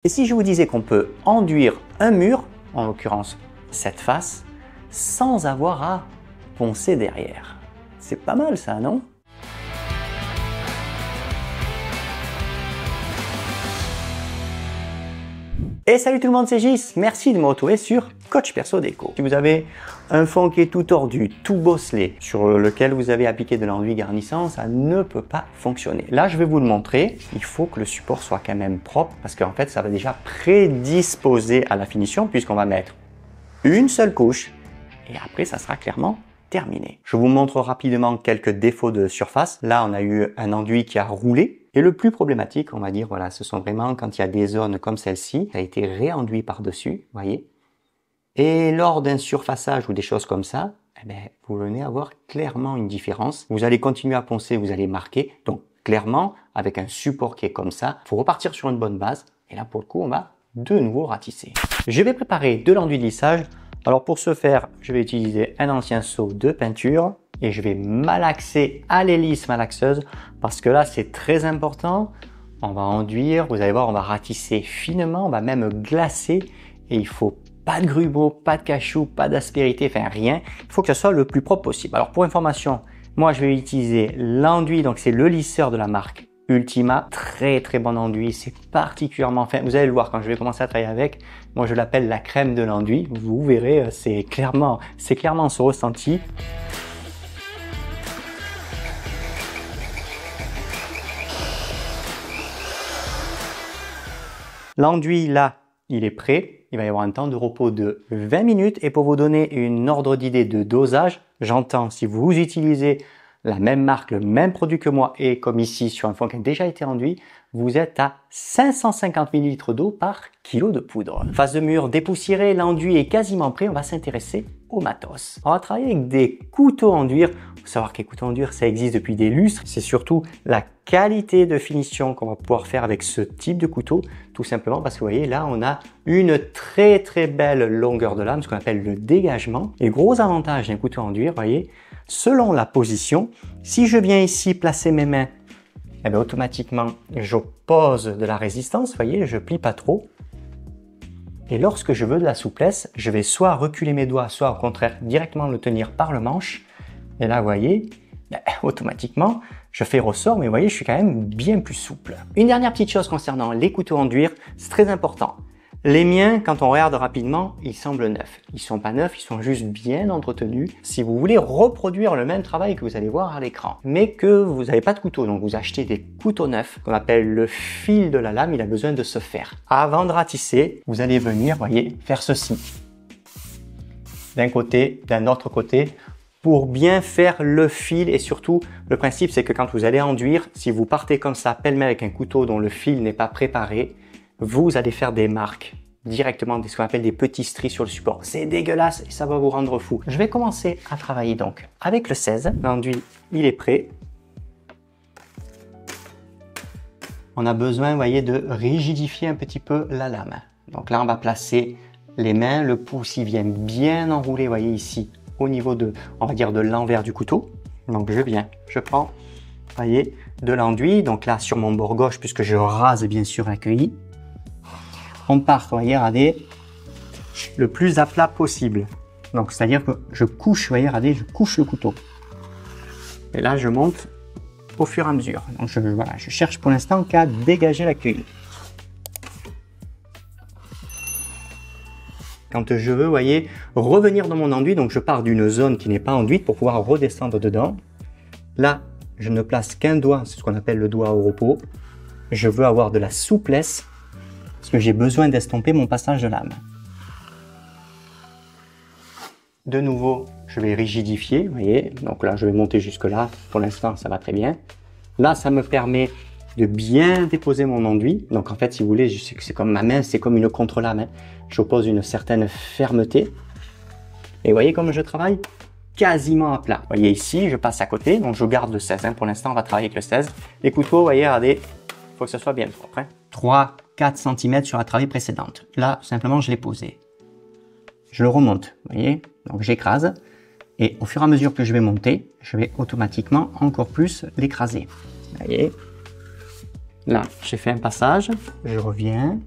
Et si je vous disais qu'on peut enduire un mur, en l'occurrence cette face, sans avoir à poncer derrière? C'est pas mal ça, non? Et salut tout le monde, c'est Gis, merci de me retrouver sur Coach Perso Déco. Si vous avez un fond qui est tout tordu, tout bosselé, sur lequel vous avez appliqué de l'enduit garnissant, ça ne peut pas fonctionner. Là, je vais vous le montrer, il faut que le support soit quand même propre parce qu'en fait, ça va déjà prédisposer à la finition puisqu'on va mettre une seule couche et après, ça sera clairement terminé. Je vous montre rapidement quelques défauts de surface. Là, on a eu un enduit qui a roulé. Et le plus problématique, on va dire, voilà, ce sont vraiment quand il y a des zones comme celle-ci, ça a été réenduit par-dessus, voyez. Et lors d'un surfaçage ou des choses comme ça, eh bien, vous venez avoir clairement une différence. Vous allez continuer à poncer, vous allez marquer. Donc, clairement, avec un support qui est comme ça, il faut repartir sur une bonne base. Et là, pour le coup, on va de nouveau ratisser. Je vais préparer de l'enduit de lissage. Alors, pour ce faire, je vais utiliser un ancien seau de peinture. Et je vais malaxer à l'hélice malaxeuse parce que là c'est très important. On va enduire, vous allez voir, on va ratisser finement, on va même glacer et il faut pas de grumeaux, pas de cachou, pas d'aspérité, enfin rien. Il faut que ce soit le plus propre possible. Alors pour information, moi je vais utiliser l'enduit, donc c'est le lisseur de la marque Ultima, très bon enduit, c'est particulièrement fin. Vous allez le voir quand je vais commencer à travailler avec. Moi je l'appelle la crème de l'enduit. Vous verrez, c'est clairement ce ressenti. L'enduit, là, il est prêt. Il va y avoir un temps de repos de 20 minutes. Et pour vous donner une ordre d'idée de dosage, j'entends si vous utilisez la même marque, le même produit que moi, et comme ici sur un fond qui a déjà été enduit, vous êtes à 550 ml d'eau par kilo de poudre. Face de mur dépoussiérée, l'enduit est quasiment prêt. On va s'intéresser au matos. On va travailler avec des couteaux enduire. Il faut savoir que les couteaux enduire, ça existe depuis des lustres. C'est surtout la qualité de finition qu'on va pouvoir faire avec ce type de couteau, tout simplement parce que vous voyez là, on a une très belle longueur de lame, ce qu'on appelle le dégagement. Et gros avantage d'un couteau enduire, vous voyez, selon la position, si je viens ici placer mes mains, eh bien, automatiquement, j'oppose de la résistance, vous voyez, je plie pas trop. Et lorsque je veux de la souplesse, je vais soit reculer mes doigts, soit au contraire directement le tenir par le manche. Et là, vous voyez, automatiquement, je fais ressort, mais vous voyez, je suis quand même bien plus souple. Une dernière petite chose concernant les couteaux enduire, c'est très important. Les miens, quand on regarde rapidement, ils semblent neufs. Ils sont pas neufs, ils sont juste bien entretenus. Si vous voulez reproduire le même travail que vous allez voir à l'écran, mais que vous n'avez pas de couteau, donc vous achetez des couteaux neufs, qu'on appelle le fil de la lame, il a besoin de se faire. Avant de ratisser, vous allez venir, voyez, faire ceci. D'un côté, d'un autre côté, pour bien faire le fil et surtout, le principe c'est que quand vous allez enduire, si vous partez comme ça, pêle-mêle avec un couteau dont le fil n'est pas préparé, vous allez faire des marques directement, ce qu'on appelle des petits stries sur le support. C'est dégueulasse et ça va vous rendre fou. Je vais commencer à travailler donc avec le 16. L'enduit, il est prêt. On a besoin, vous voyez, de rigidifier un petit peu la lame. Donc là, on va placer les mains, le pouce, il vient bien enrouler, vous voyez ici, au niveau de, on va dire, de l'envers du couteau. Donc je prends, vous voyez, de l'enduit. Donc là, sur mon bord gauche, puisque je rase bien sûr la cueillie, on part, vous voyez, regardez, le plus à plat possible. Donc, c'est-à-dire que je couche, vous voyez, regardez, je couche le couteau. Et là, je monte au fur et à mesure. Donc, voilà, je cherche pour l'instant qu'à dégager la cueillie. Quand je veux, vous voyez, revenir dans mon enduit, donc je pars d'une zone qui n'est pas enduite pour pouvoir redescendre dedans. Là, je ne place qu'un doigt, c'est ce qu'on appelle le doigt au repos. Je veux avoir de la souplesse parce que j'ai besoin d'estomper mon passage de lame. De nouveau, je vais rigidifier, vous voyez. Donc là, je vais monter jusque là. Pour l'instant, ça va très bien. Là, ça me permet de bien déposer mon enduit. Donc en fait, si vous voulez, je sais que c'est comme ma main, c'est comme une contre-lame. J'oppose une certaine fermeté. Et vous voyez comme je travaille quasiment à plat. Vous voyez ici, je passe à côté, donc je garde le 16. Pour l'instant, on va travailler avec le 16. Les couteaux, vous voyez, regardez, il faut que ce soit bien propre. 3-4 cm sur la travée précédente. Là, simplement, je l'ai posé. Je le remonte, vous voyez, donc j'écrase. Et au fur et à mesure que je vais monter, je vais automatiquement encore plus l'écraser. Vous voyez, là, j'ai fait un passage, je reviens,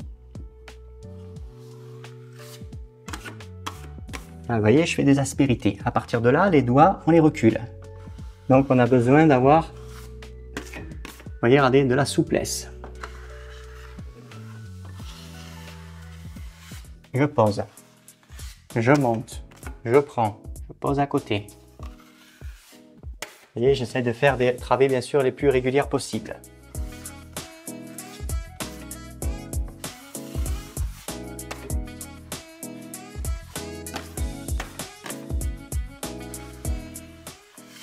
Là, vous voyez, je fais des aspérités. À partir de là, les doigts, on les recule. Donc, on a besoin d'avoir, vous voyez, regardez, de la souplesse. Je pose. Je monte. Je prends. Je pose à côté. Vous voyez, j'essaie de faire des travées, bien sûr, les plus régulières possibles.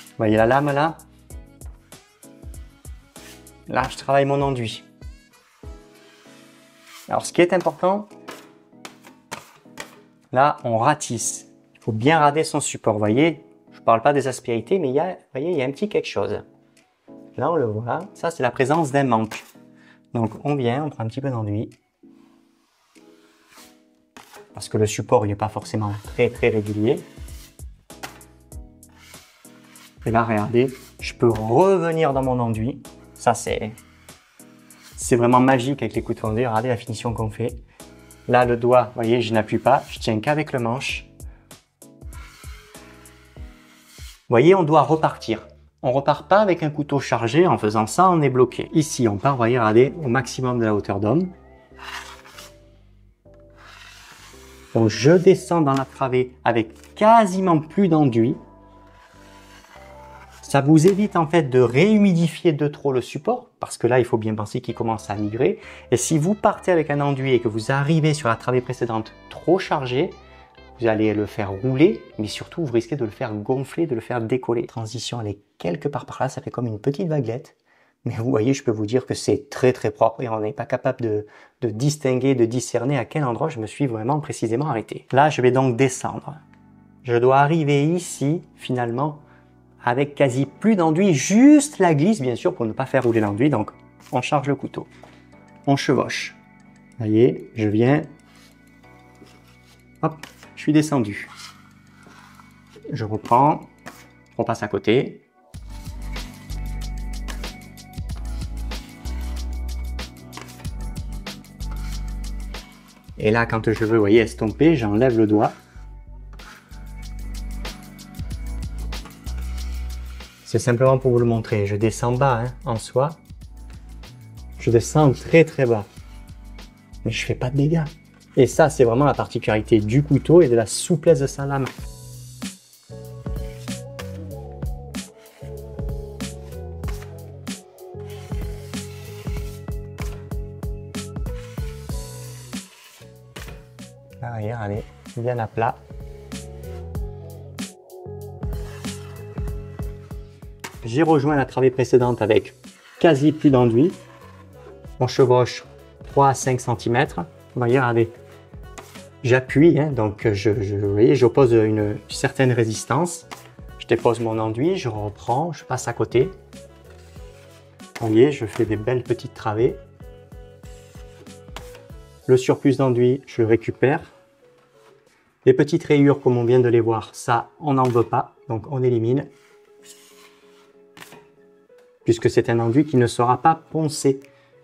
Vous voyez la lame là? Là, je travaille mon enduit. Alors, ce qui est important, là, on ratisse. Il faut bien rader son support. Vous voyez, je ne parle pas des aspérités, mais vous voyez, il y a un petit quelque chose. Là, on le voit. Ça, c'est la présence d'un manque. Donc, on vient, on prend un petit peu d'enduit. Parce que le support, il n'est pas forcément très régulier. Et là, regardez, je peux revenir dans mon enduit. Ça, c'est vraiment magique avec les couteaux enduits. Regardez la finition qu'on fait. Là, le doigt, vous voyez, je n'appuie pas. Je tiens qu'avec le manche. Vous voyez, on doit repartir. On repart pas avec un couteau chargé. En faisant ça, on est bloqué. Ici, on part, vous voyez, regardez, au maximum de la hauteur d'homme. Donc, je descends dans la travée avec quasiment plus d'enduit. Ça vous évite en fait de réhumidifier de trop le support, parce que là, il faut bien penser qu'il commence à migrer. Et si vous partez avec un enduit et que vous arrivez sur la travée précédente trop chargée, vous allez le faire rouler, mais surtout, vous risquez de le faire gonfler, de le faire décoller. La transition, elle est quelque part par là, ça fait comme une petite vaguelette. Mais vous voyez, je peux vous dire que c'est très propre et on n'est pas capable de distinguer, de discerner à quel endroit je me suis vraiment précisément arrêté. Là, je vais donc descendre. Je dois arriver ici, finalement, avec quasi plus d'enduit, juste la glisse, bien sûr, pour ne pas faire rouler l'enduit. Donc, on charge le couteau. On chevauche. Vous voyez, je viens. Hop, je suis descendu. Je reprends. On passe à côté. Et là, quand je veux, vous voyez, estomper, j'enlève le doigt. C'est simplement pour vous le montrer. Je descends bas, hein, en soi. Je descends très bas. Mais je fais pas de dégâts. Et ça, c'est vraiment la particularité du couteau et de la souplesse de sa lame. Là, regardez, bien à plat. J'ai rejoint la travée précédente avec quasi plus d'enduit. On chevauche 3 à 5 cm. Vous voyez, regardez. J'appuie, hein, donc vous voyez, j'oppose une certaine résistance. Je dépose mon enduit, je reprends, je passe à côté. Vous voyez, je fais des belles petites travées. Le surplus d'enduit, je le récupère. Les petites rayures, comme on vient de les voir, ça, on n'en veut pas, donc on élimine. Puisque c'est un enduit qui ne sera pas poncé.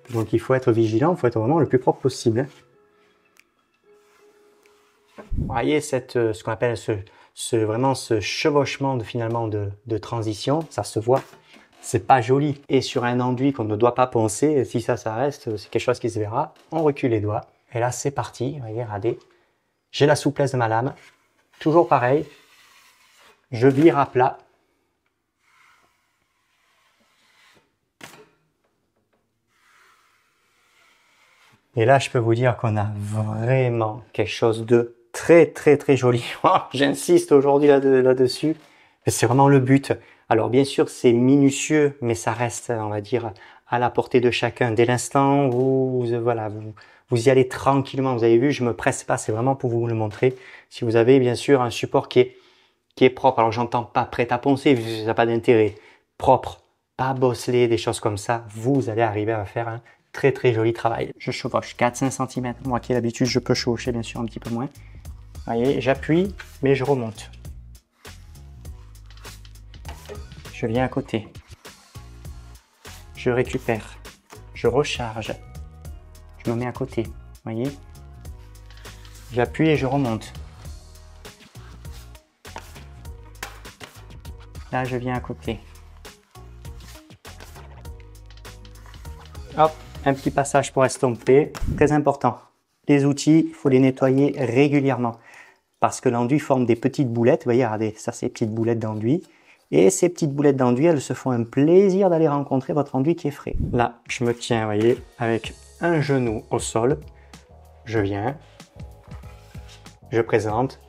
Donc il faut être vigilant, il faut être vraiment le plus propre possible. Vous voyez ce qu'on appelle vraiment ce chevauchement finalement de transition, ça se voit. C'est pas joli. Et sur un enduit qu'on ne doit pas poncer, si ça reste, c'est quelque chose qui se verra. On recule les doigts. Et là c'est parti, vous voyez, regardez. J'ai la souplesse de ma lame. Toujours pareil. Je vire à plat. Et là, je peux vous dire qu'on a vraiment quelque chose de très joli. J'insiste aujourd'hui là-dessus. C'est vraiment le but. Alors bien sûr, c'est minutieux, mais ça reste, on va dire, à la portée de chacun. Dès l'instant où vous y allez tranquillement. Vous avez vu, je me presse pas. C'est vraiment pour vous le montrer. Si vous avez bien sûr un support qui est propre. Alors j'entends pas prêt à poncer, ça n'a pas d'intérêt. Propre, pas bosselé, des choses comme ça. Vous allez arriver à faire un très joli travail. Je chevauche 4-5 cm. Moi qui ai l'habitude, je peux chevaucher bien sûr un petit peu moins. Vous voyez, j'appuie, mais je remonte. Je viens à côté. Je récupère. Je recharge. Je me mets à côté. Vous voyez? J'appuie et je remonte. Là, je viens à côté. Hop, un petit passage pour estomper. Très important. Les outils, il faut les nettoyer régulièrement. Parce que l'enduit forme des petites boulettes. Vous voyez, regardez, ça c'est des petites boulettes d'enduit. Et ces petites boulettes d'enduit, elles se font un plaisir d'aller rencontrer votre enduit qui est frais. Là, je me tiens, vous voyez, avec un genou au sol. Je viens, je présente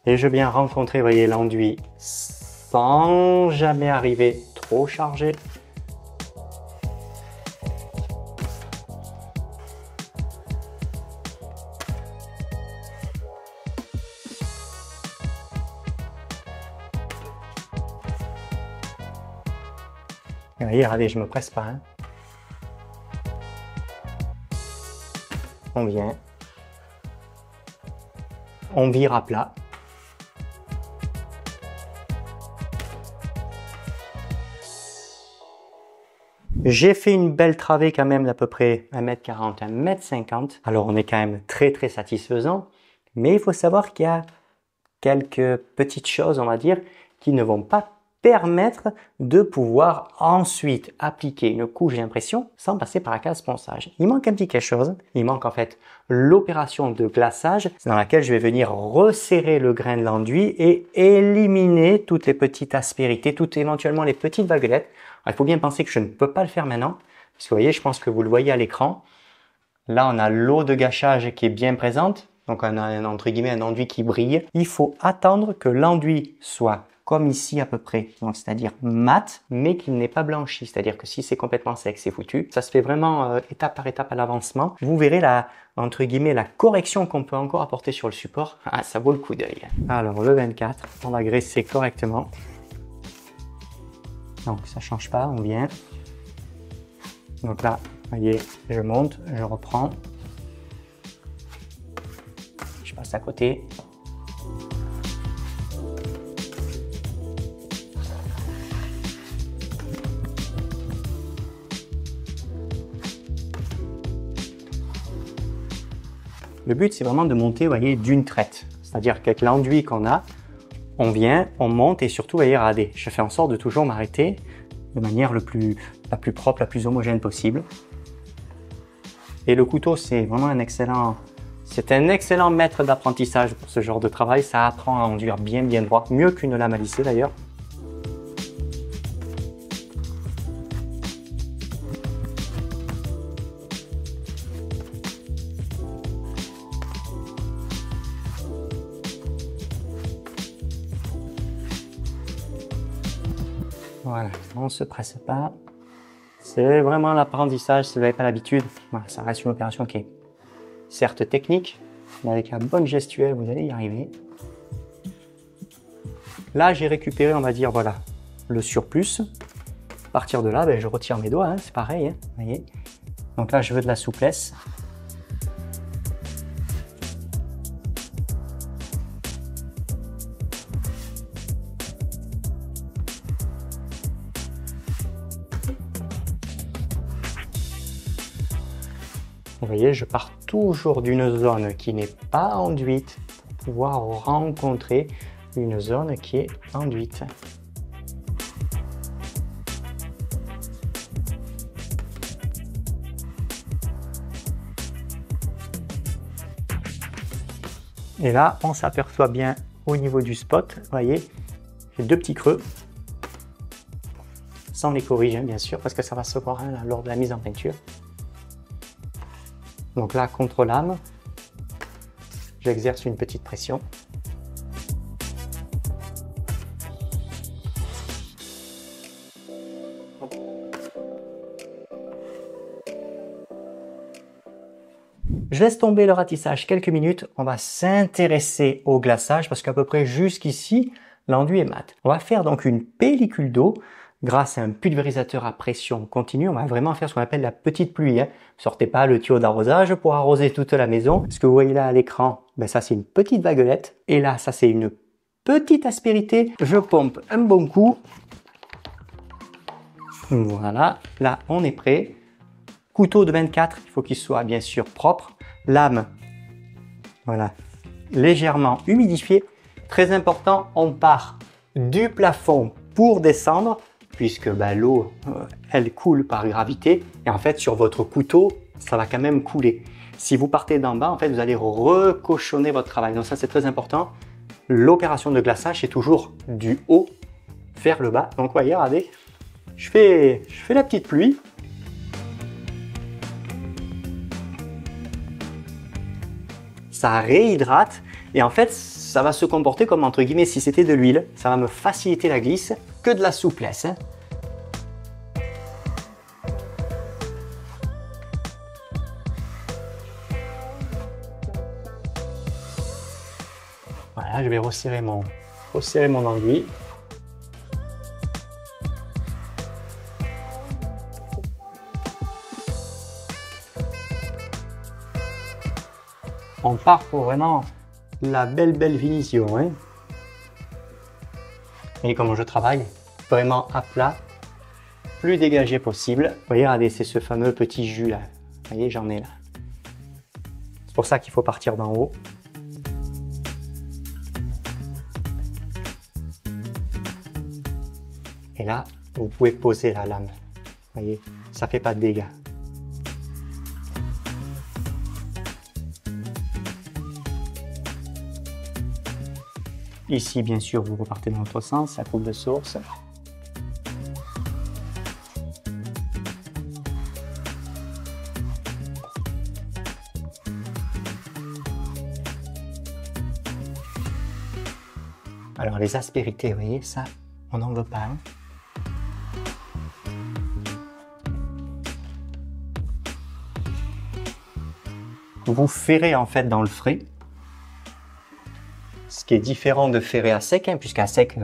et je viens rencontrer, vous voyez, l'enduit sans jamais arriver trop chargé. Et vous voyez, regardez, je me presse pas. Hein. On vient. On vire à plat. J'ai fait une belle travée quand même d'à peu près 1m40, 1m50. Alors on est quand même très satisfaisant. Mais il faut savoir qu'il y a quelques petites choses, on va dire, qui ne vont pas permettre de pouvoir ensuite appliquer une couche d'impression sans passer par la case ponçage. Il manque un petit quelque chose. Il manque en fait l'opération de glaçage dans laquelle je vais venir resserrer le grain de l'enduit et éliminer toutes les petites aspérités, toutes éventuellement les petites vaguelettes. Alors, il faut bien penser que je ne peux pas le faire maintenant parce que vous voyez, je pense que vous le voyez à l'écran. Là, on a l'eau de gâchage qui est bien présente. Donc, on a entre guillemets un enduit qui brille. Il faut attendre que l'enduit soit comme ici à peu près, c'est-à-dire mat, mais qu'il n'est pas blanchi. C'est-à-dire que si c'est complètement sec, c'est foutu. Ça se fait vraiment étape par étape à l'avancement. Vous verrez entre guillemets, la correction qu'on peut encore apporter sur le support. Ah, ça vaut le coup d'œil. Alors, le 24, on va graisser correctement. Donc, ça change pas, on vient. Donc là, vous voyez, je monte, je reprends. Je passe à côté. Le but, c'est vraiment de monter, vous voyez, d'une traite. C'est-à-dire qu'avec l'enduit qu'on a, on vient, on monte et surtout, vous voyez, regardez, je fais en sorte de toujours m'arrêter de manière la plus propre, la plus homogène possible. Et le couteau, c'est vraiment un excellent maître d'apprentissage pour ce genre de travail. Ça apprend à enduire bien droit, mieux qu'une lame à lisser d'ailleurs. Voilà, on ne se presse pas. C'est vraiment l'apprentissage, si vous n'avez pas l'habitude. Voilà, ça reste une opération qui est certes technique, mais avec la bonne gestuelle, vous allez y arriver. Là, j'ai récupéré, on va dire, voilà, le surplus. À partir de là, ben, je retire mes doigts, hein, c'est pareil. Hein, vous voyez. Donc là, je veux de la souplesse. Vous voyez, je pars toujours d'une zone qui n'est pas enduite pour pouvoir rencontrer une zone qui est enduite. Et là, on s'aperçoit bien au niveau du spot, vous voyez, j'ai deux petits creux, sans les corriger bien sûr, parce que ça va se voir hein, lors de la mise en peinture. Donc là, contre lame, j'exerce une petite pression. Je laisse tomber le ratissage quelques minutes. On va s'intéresser au glaçage parce qu'à peu près jusqu'ici, l'enduit est mat. On va faire donc une pellicule d'eau. Grâce à un pulvérisateur à pression continue, on va vraiment faire ce qu'on appelle la petite pluie. Hein. Sortez pas le tuyau d'arrosage pour arroser toute la maison. Ce que vous voyez là à l'écran, ben ça c'est une petite vaguelette. Et là, ça c'est une petite aspérité. Je pompe un bon coup. Voilà, là on est prêt. Couteau de 24, il faut qu'il soit bien sûr propre. Lame, voilà, légèrement humidifiée. Très important, on part du plafond pour descendre, puisque l'eau, elle coule par gravité. Et en fait, sur votre couteau, ça va quand même couler. Si vous partez d'en bas, en fait, vous allez recochonner votre travail. Donc ça, c'est très important. L'opération de glaçage, c'est toujours du haut vers le bas. Donc, voyez, regardez, je fais la petite pluie. Ça réhydrate et en fait, ça va se comporter comme, entre guillemets, si c'était de l'huile. Ça va me faciliter la glisse, que de la souplesse. Voilà, je vais resserrer mon enduit. On part pour vraiment la belle finition. Hein. Et comment je travaille, vraiment à plat, plus dégagé possible. Vous voyez, regardez, c'est ce fameux petit jus là. Vous voyez, j'en ai là. C'est pour ça qu'il faut partir d'en haut. Et là, vous pouvez poser la lame. Vous voyez, ça fait pas de dégâts. Ici, bien sûr, vous repartez dans l'autre sens, la coupe de source. Alors, les aspérités, vous voyez, ça, on n'en veut pas. Hein. Vous ferrez en fait dans le frais. Ce qui est différent de ferrer à sec, hein, puisqu'à sec,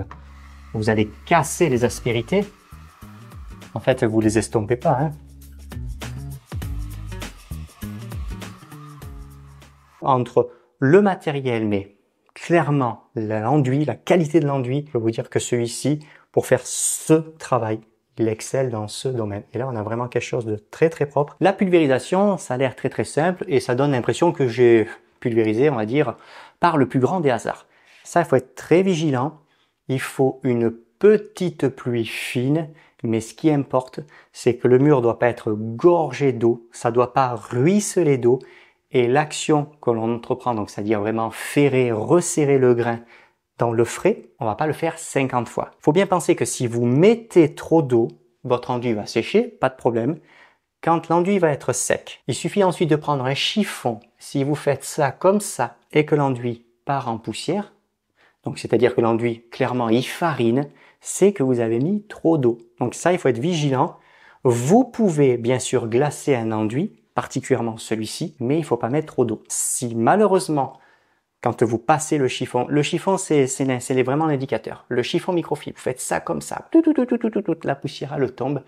vous allez casser les aspérités. En fait, vous les estompez pas. Hein. Entre le matériel, mais clairement l'enduit, la qualité de l'enduit, je peux vous dire que celui-ci, pour faire ce travail, il excelle dans ce domaine. Et là, on a vraiment quelque chose de très propre. La pulvérisation, ça a l'air très simple et ça donne l'impression que j'ai pulvérisé, on va dire, par le plus grand des hasards. Ça, il faut être très vigilant. Il faut une petite pluie fine, mais ce qui importe, c'est que le mur ne doit pas être gorgé d'eau, ça ne doit pas ruisseler d'eau. Et l'action que l'on entreprend, donc c'est-à-dire vraiment ferrer, resserrer le grain dans le frais, on ne va pas le faire 50 fois. Il faut bien penser que si vous mettez trop d'eau, votre enduit va sécher, pas de problème. Quand l'enduit va être sec, il suffit ensuite de prendre un chiffon. Si vous faites ça comme ça et que l'enduit part en poussière, donc c'est-à-dire que l'enduit, clairement, il farine, c'est que vous avez mis trop d'eau. Donc ça, il faut être vigilant. Vous pouvez bien sûr glacer un enduit, particulièrement celui-ci, mais il ne faut pas mettre trop d'eau. Si malheureusement, quand vous passez le chiffon c'est vraiment l'indicateur. Le chiffon microfibre, vous faites ça comme ça, la poussière elle tombe,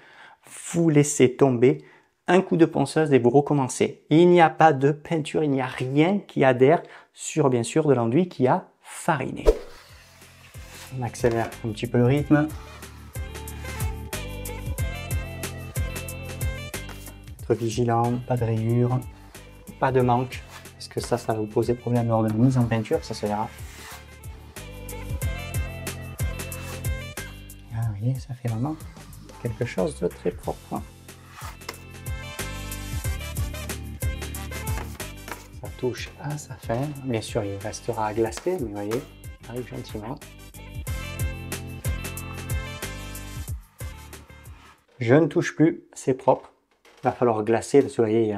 vous laissez tomber, un coup de ponceuse et vous recommencez. Il n'y a pas de peinture, il n'y a rien qui adhère sur bien sûr de l'enduit qui a fariné. On accélère un petit peu le rythme. Être vigilant, pas de rayures, pas de manque, parce que ça va vous poser problème lors de la mise en peinture, ça se verra. Ah, vous voyez, ça fait vraiment quelque chose de très propre. Ça touche à sa fin. Bien sûr, il restera à glacer, mais vous voyez, il arrive gentiment. Je ne touche plus, c'est propre. Il va falloir glacer, parce que vous voyez,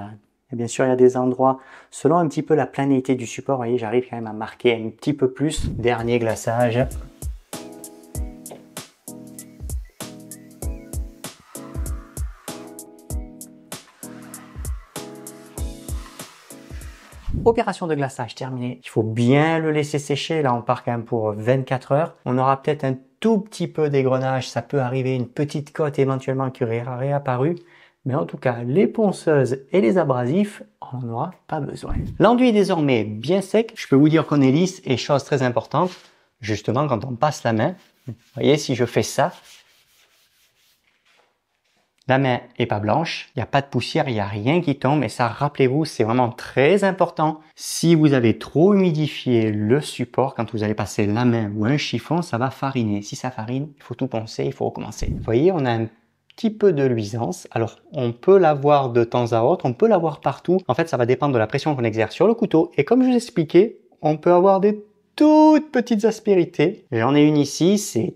bien sûr, il y a des endroits, selon un petit peu la planité du support, vous voyez, j'arrive quand même à marquer un petit peu plus. Dernier glaçage. Opération de glaçage terminée. Il faut bien le laisser sécher. Là, on part quand même pour 24 heures. On aura peut-être un tout petit peu d'égrenage. Ça peut arriver, une petite cote éventuellement qui aurait réapparu. Mais en tout cas, les ponceuses et les abrasifs, on n'en aura pas besoin. L'enduit est désormais bien sec. Je peux vous dire qu'on est lisse et chose très importante, justement quand on passe la main, vous voyez, si je fais ça, La main est pas blanche, il n'y a pas de poussière, il n'y a rien qui tombe et ça, rappelez-vous, c'est vraiment très important. Si vous avez trop humidifié le support, quand vous allez passer la main ou un chiffon, ça va fariner. Si ça farine, il faut tout poncer, il faut recommencer. Vous voyez, on a un petit peu de luisance. Alors, on peut l'avoir de temps à autre, on peut l'avoir partout. En fait, ça va dépendre de la pression qu'on exerce sur le couteau. Et comme je vous expliquais, on peut avoir des toutes petites aspérités. J'en ai une ici, c'est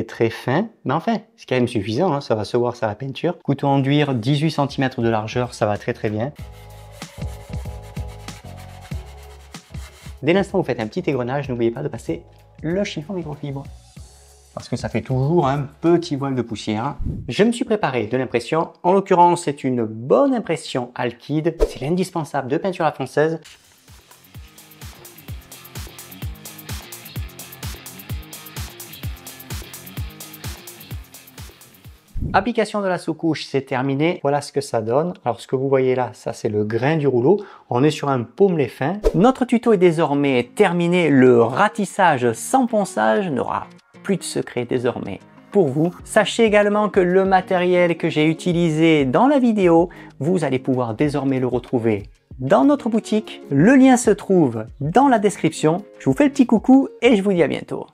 très fin, mais enfin, c'est quand même suffisant, hein, ça va se voir sur la peinture. Couteau enduire, 18 cm de largeur, ça va très bien. Dès l'instant où vous faites un petit égrenage, n'oubliez pas de passer le chiffon microfibre, parce que ça fait toujours un petit voile de poussière. Je me suis préparé de l'impression, en l'occurrence c'est une bonne impression alkyd, c'est l'indispensable de peinture à la française. Application de la sous-couche, c'est terminé. Voilà ce que ça donne. Alors ce que vous voyez là, ça c'est le grain du rouleau. On est sur un pommelé fin. Notre tuto est désormais terminé. Le ratissage sans ponçage n'aura plus de secret désormais pour vous. Sachez également que le matériel que j'ai utilisé dans la vidéo, vous allez pouvoir désormais le retrouver dans notre boutique. Le lien se trouve dans la description. Je vous fais le petit coucou et je vous dis à bientôt.